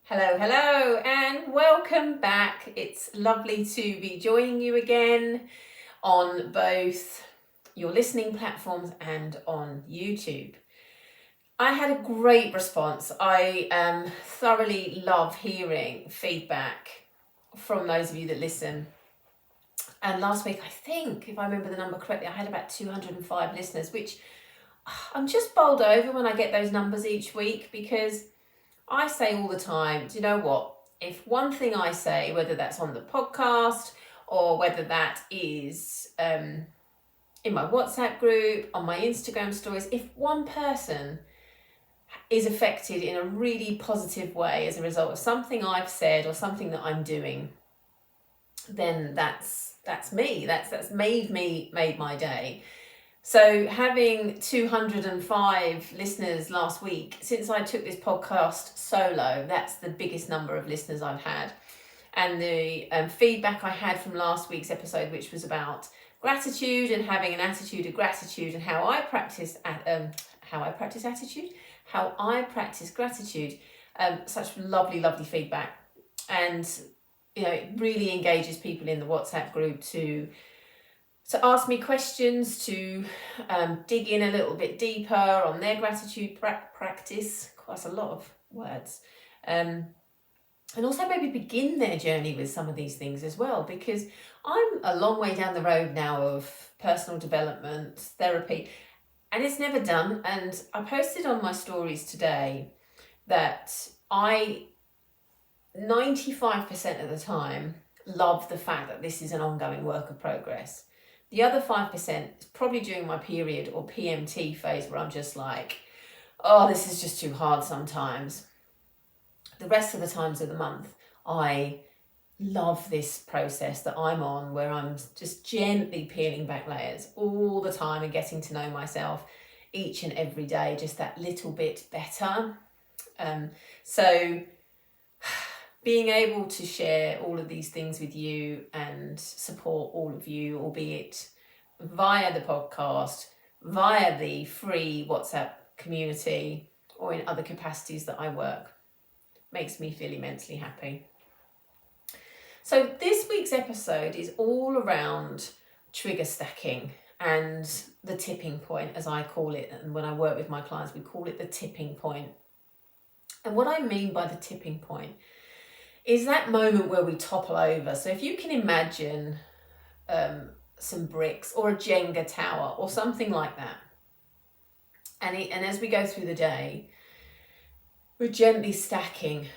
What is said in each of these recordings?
Hello, hello, and welcome back. It's lovely to be joining you again on both your listening platforms and on YouTube. I had a great response. I thoroughly love hearing feedback from those of you that listen. And last week, I think, if I remember the number correctly, I had about 205 listeners, which I'm just bowled over when I get those numbers each week, because I say all the time, do you know what? If one thing I say, whether that's on the podcast or whether that is in my WhatsApp group, on my Instagram stories, if one person is affected in a really positive way as a result of something I've said or something that I'm doing, then that's me. That's made my day. So having 205 listeners last week, since I took this podcast solo, that's the biggest number of listeners I've had. And the feedback I had from last week's episode, which was about gratitude and having an attitude of gratitude and how I practice gratitude, such lovely feedback. And it really engages people in the WhatsApp group to ask me questions, to dig in a little bit deeper on their gratitude practice. Quite a lot of words. And also maybe begin their journey with some of these things as well, because I'm a long way down the road now of personal development, therapy, and it's never done. And I posted on my stories today that I 95% of the time love the fact that this is an ongoing work of progress. The other 5% is probably during my period or PMT phase where I'm just like, oh, this is just too hard sometimes. The rest of the times of the month, I love this process that I'm on, where I'm just gently peeling back layers all the time and getting to know myself each and every day just that little bit better. So being able to share all of these things with you and support all of you, albeit via the podcast, via the free WhatsApp community, or in other capacities that I work, makes me feel immensely happy. So this week's episode is all around trigger stacking and the tipping point, as I call it. And when I work with my clients, we call it the tipping point. And what I mean by the tipping point is that moment where we topple over. So if you can imagine some bricks or a Jenga tower or something like that, and as we go through the day, we're gently stacking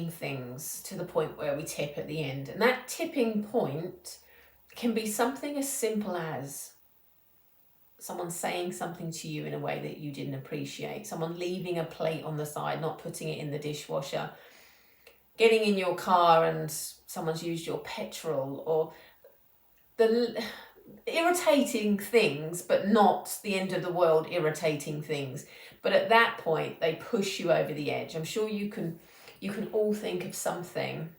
things to the point where we tip at the end. And that tipping point can be something as simple as someone saying something to you in a way that you didn't appreciate, someone leaving a plate on the side, not putting it in the dishwasher, getting in your car and someone's used your petrol, or the irritating things, but not the end of the world irritating things. But at that point, they push you over the edge. I'm sure you can all think of something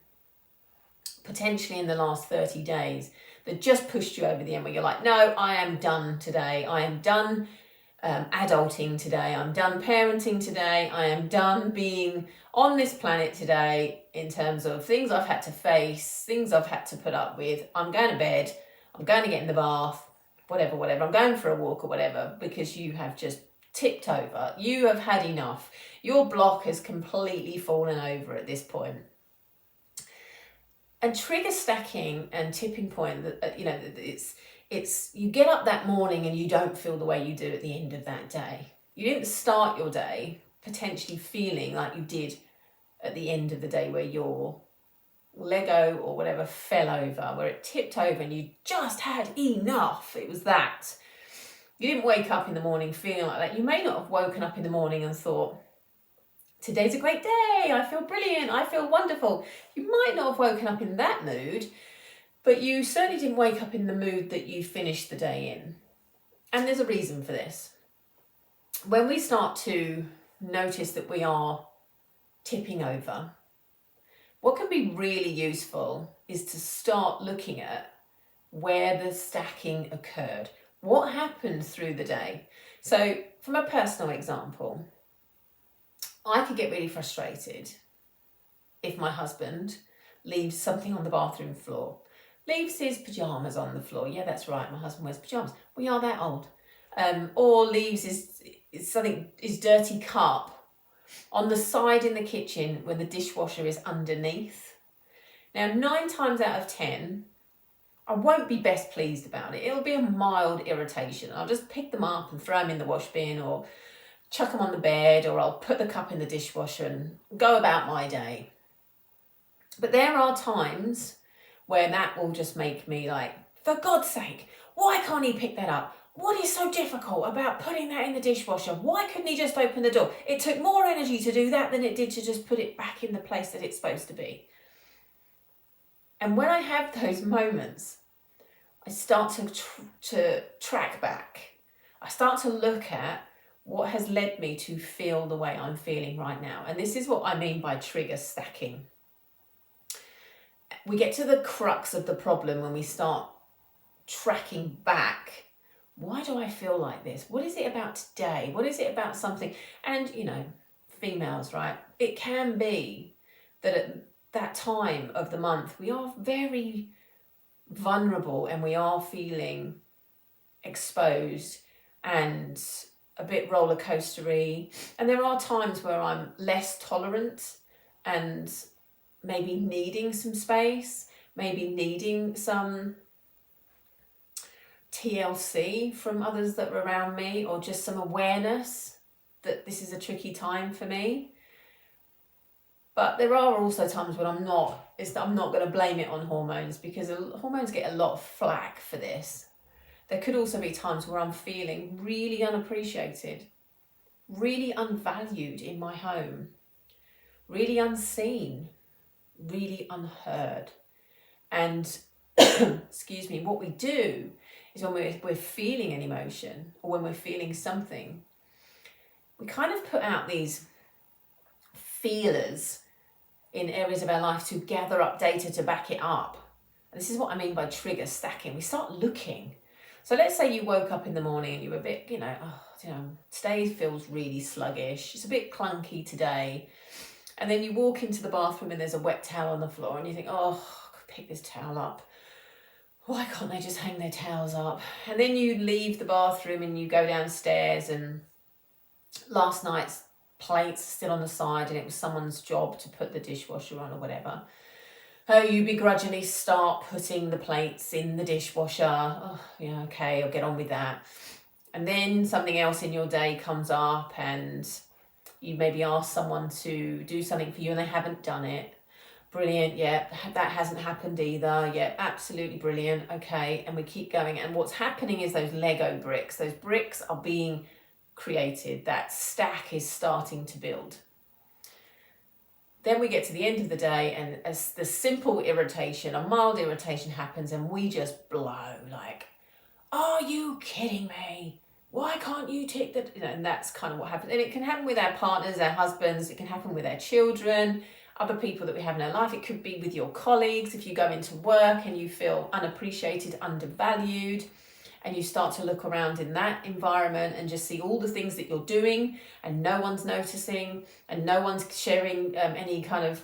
potentially in the last 30 days that just pushed you over the end, where you're like, no, I am done today. I am done adulting today. I'm done parenting today. I am done being on this planet today in terms of things I've had to face, things I've had to put up with. I'm going to bed. I'm going to get in the bath, whatever. I'm going for a walk or whatever, because you have just tipped over. You have had enough. Your block has completely fallen over at this point. And trigger stacking and tipping point, it's you get up that morning and you don't feel the way you do at the end of that day. You didn't start your day potentially feeling like you did at the end of the day, where your Lego or whatever fell over, where it tipped over and you just had enough. It was that. You didn't wake up in the morning feeling like that. You may not have woken up in the morning and thought, today's a great day, I feel brilliant, I feel wonderful. You might not have woken up in that mood, but you certainly didn't wake up in the mood that you finished the day in. And there's a reason for this. When we start to notice that we are tipping over, what can be really useful is to start looking at where the stacking occurred. What happened through the day? So from a personal example, I could get really frustrated if my husband leaves something on the bathroom floor, leaves his pyjamas on the floor. Yeah, that's right, my husband wears pyjamas. We are that old. Or leaves his dirty cup on the side in the kitchen when the dishwasher is underneath. Now, 9 times out of 10, I won't be best pleased about it. It'll be a mild irritation. I'll just pick them up and throw them in the wash bin, or chuck them on the bed, or I'll put the cup in the dishwasher and go about my day. But there are times where that will just make me like, for God's sake, why can't he pick that up? What is so difficult about putting that in the dishwasher? Why couldn't he just open the door? It took more energy to do that than it did to just put it back in the place that it's supposed to be. And when I have those moments, I start to track back. I start to look at what has led me to feel the way I'm feeling right now. And this is what I mean by trigger stacking. We get to the crux of the problem when we start tracking back. Why do I feel like this? What is it about today? What is it about something? And, females, right? It can be that at that time of the month, we are very vulnerable and we are feeling exposed and a bit roller coastery. And there are times where I'm less tolerant and maybe needing some space, maybe needing some TLC from others that are around me, or just some awareness that this is a tricky time for me. But there are also times when I'm not going to blame it on hormones, because hormones get a lot of flack for this. There could also be times where I'm feeling really unappreciated, really unvalued in my home, really unseen, really unheard. And excuse me, what we do is when we're feeling an emotion, or when we're feeling something, we kind of put out these feelers in areas of our life to gather up data to back it up. And this is what I mean by trigger stacking. We start looking. So let's say you woke up in the morning and you were a bit, today feels really sluggish. It's a bit clunky today. And then you walk into the bathroom and there's a wet towel on the floor and you think, I could pick this towel up. Why can't they just hang their towels up? And then you leave the bathroom and you go downstairs, and last night's plates still on the side and it was someone's job to put the dishwasher on or whatever. You begrudgingly start putting the plates in the dishwasher. Okay, I'll get on with that. And then something else in your day comes up and you maybe ask someone to do something for you and they haven't done it. Brilliant, yeah, that hasn't happened either. Yeah, absolutely brilliant. Okay, and we keep going. And what's happening is those Lego bricks, those bricks are being created. That stack is starting to build. Then we get to the end of the day and as the simple irritation, a mild irritation happens and we just blow like, are you kidding me? Why can't you take that? And that's kind of what happens. And it can happen with our partners, our husbands. It can happen with our children, other people that we have in our life. It could be with your colleagues. If you go into work and you feel unappreciated, undervalued, and you start to look around in that environment and just see all the things that you're doing and no one's noticing and no one's sharing any kind of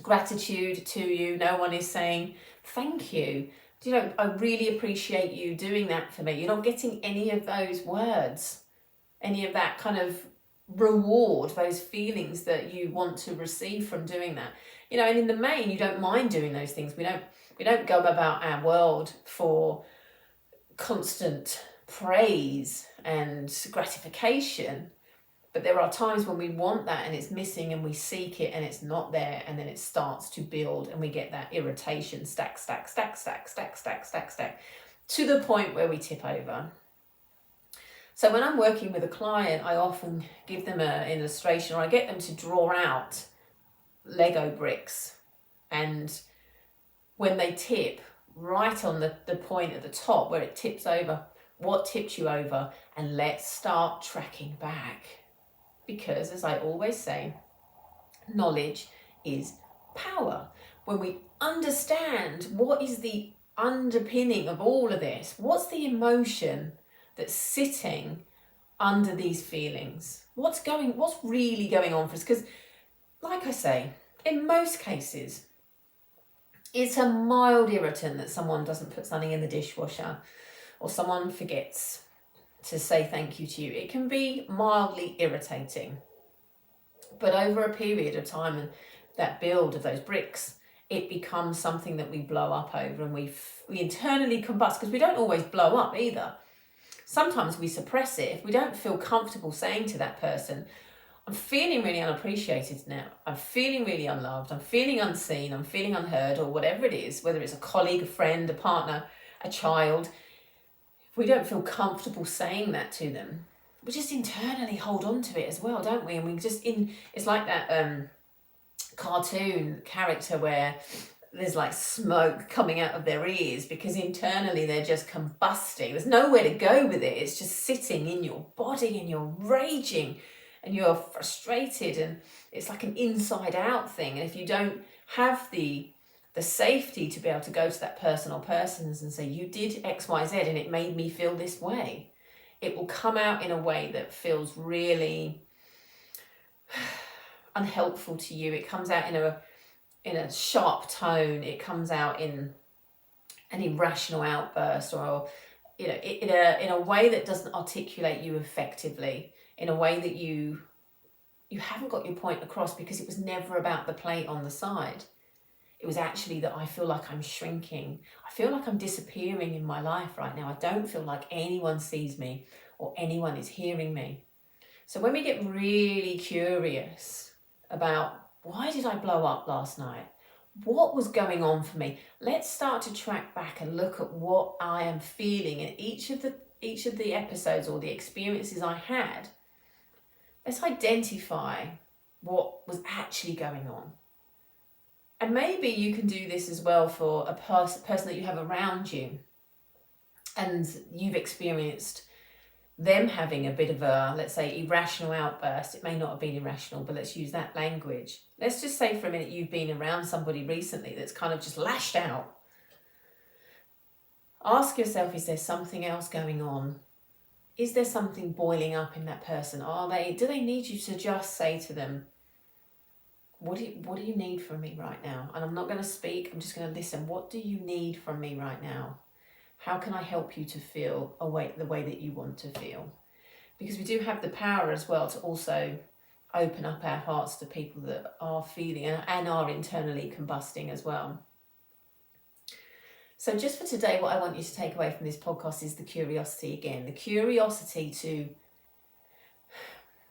gratitude to you. No one is saying, thank you. I really appreciate you doing that for me. You're not getting any of those words, any of that kind of reward, those feelings that you want to receive from doing that. And in the main, you don't mind doing those things. We don't go about our world for constant praise and gratification, but there are times when we want that and it's missing and we seek it and it's not there, and then it starts to build and we get that irritation stack to the point where we tip over. So when I'm working with a client, I often give them an illustration, or I get them to draw out Lego bricks, and when they tip, right on the point at the top where it tips over, what tipped you over, and let's start tracking back. Because as I always say, knowledge is power. When we understand what is the underpinning of all of this, what's the emotion that's sitting under these feelings, what's really going on for us? Because like I say, in most cases, it's a mild irritant that someone doesn't put something in the dishwasher or someone forgets to say thank you to you. It can be mildly irritating. But over a period of time and that build of those bricks, it becomes something that we blow up over, and we internally combust, because we don't always blow up either. Sometimes we suppress it if we don't feel comfortable saying to that person, I'm feeling really unappreciated now. I'm feeling really unloved. I'm feeling unseen. I'm feeling unheard, or whatever it is, whether it's a colleague, a friend, a partner, a child. If we don't feel comfortable saying that to them, we just internally hold on to it as well, don't we? And we just it's like that cartoon character where there's like smoke coming out of their ears because internally they're just combusting. There's nowhere to go with it. It's just sitting in your body and you're raging and you're frustrated, and it's like an inside out thing. And if you don't have the safety to be able to go to that person or persons and say, you did X, Y, Z and it made me feel this way, it will come out in a way that feels really unhelpful to you. It comes out in a sharp tone. It comes out in an irrational outburst, or in a way that doesn't articulate you effectively, in a way that you haven't got your point across, because it was never about the plate on the side. It was actually that I feel like I'm shrinking. I feel like I'm disappearing in my life right now. I don't feel like anyone sees me or anyone is hearing me. So when we get really curious about, why did I blow up last night? What was going on for me? Let's start to track back and look at what I am feeling in each of the episodes or the experiences I had. Let's identify what was actually going on. And maybe you can do this as well for a person that you have around you, and you've experienced them having a bit of a, let's say, irrational outburst. It may not have been irrational, but let's use that language. Let's just say for a minute you've been around somebody recently that's kind of just lashed out. Ask yourself, is there something else going on? Is there something boiling up in that person? Do they need you to just say to them, what do you need from me right now? And I'm not going to speak, I'm just going to listen. What do you need from me right now? How can I help you to feel the way that you want to feel? Because we do have the power as well to also open up our hearts to people that are feeling and are internally combusting as well. So just for today, what I want you to take away from this podcast is the curiosity again. The curiosity to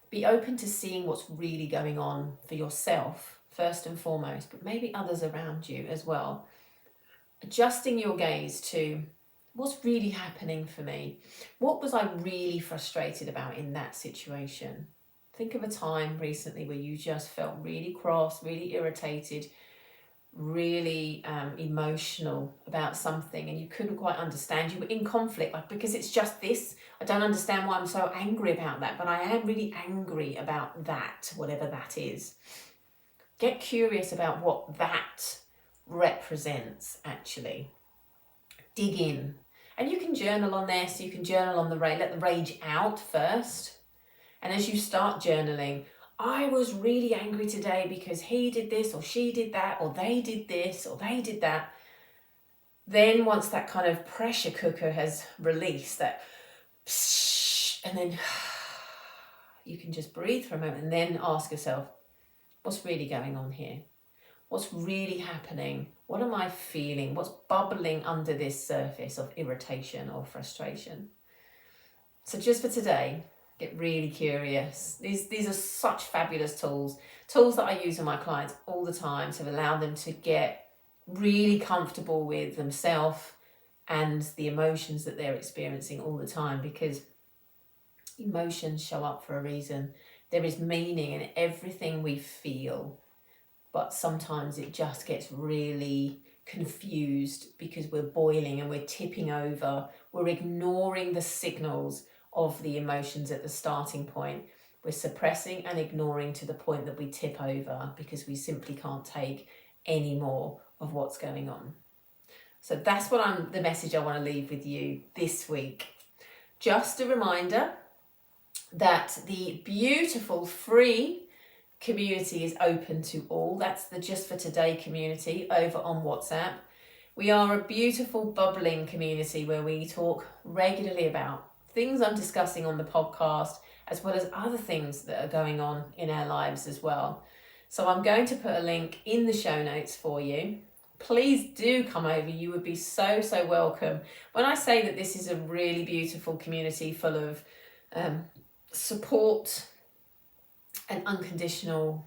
be open to seeing what's really going on for yourself, first and foremost, but maybe others around you as well. Adjusting your gaze to, what's really happening for me? What was I really frustrated about in that situation? Think of a time recently where you just felt really cross, really irritated, really emotional about something, and you couldn't quite understand. You were in conflict, like, because it's just this. I don't understand why I'm so angry about that, but I am really angry about that, whatever that is. Get curious about what that represents, actually. Dig in. And you can journal on this. You can journal on let the rage out first. And as you start journaling, I was really angry today because he did this or she did that, or they did this or they did that. Then once that kind of pressure cooker has released, that psh, and then you can just breathe for a moment and then ask yourself, what's really going on here? What's really happening? What am I feeling? What's bubbling under this surface of irritation or frustration? So just for today, get really curious. These are such fabulous tools that I use with my clients all the time to allow them to get really comfortable with themselves and the emotions that they're experiencing all the time, because emotions show up for a reason. There is meaning in everything we feel, but sometimes it just gets really confused because we're boiling and we're tipping over. We're ignoring the signals of the emotions at the starting point. We're suppressing and ignoring to the point that we tip over because we simply can't take any more of what's going on. So that's the message I want to leave with you this week. Just a reminder that the beautiful free community is open to all. That's the Just for Today community over on WhatsApp. We are a beautiful, bubbling community where we talk regularly about things I'm discussing on the podcast, as well as other things that are going on in our lives as well. So I'm going to put a link in the show notes for you. Please do come over. You would be so, so welcome. When I say that this is a really beautiful community full of support and unconditional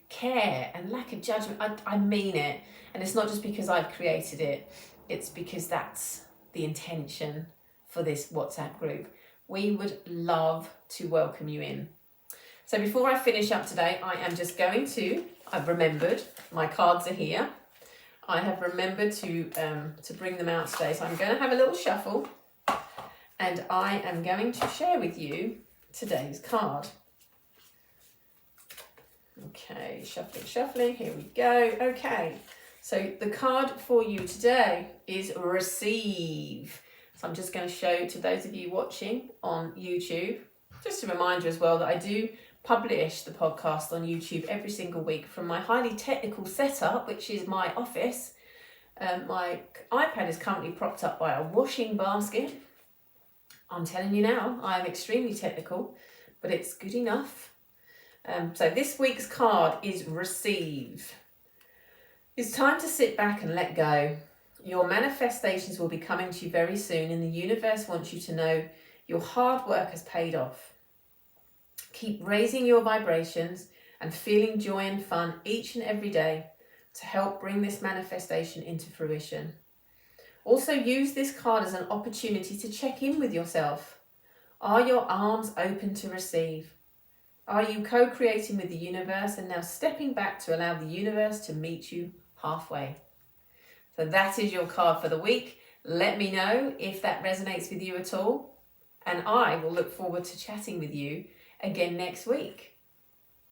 care and lack of judgment, I mean it. And it's not just because I've created it, it's because that's the intention for this WhatsApp group. We would love to welcome you in. So before I finish up today, I am just going to, I've remembered, my cards are here. I have remembered to bring them out today. So I'm going to have a little shuffle and I am going to share with you today's card. Okay, shuffling, here we go. Okay, so the card for you today is Receive. So I'm just going to show to those of you watching on YouTube, just a reminder as well that I do publish the podcast on YouTube every single week from my highly technical setup, which is my office. My iPad is currently propped up by a washing basket. I'm telling you now, I am extremely technical, but it's good enough. So this week's card is Receive. It's time to sit back and let go. Your manifestations will be coming to you very soon, and the universe wants you to know your hard work has paid off. Keep raising your vibrations and feeling joy and fun each and every day to help bring this manifestation into fruition. Also use this card as an opportunity to check in with yourself. Are your arms open to receive? Are you co-creating with the universe and now stepping back to allow the universe to meet you halfway? So that is your card for the week. Let me know if that resonates with you at all. And I will look forward to chatting with you again next week.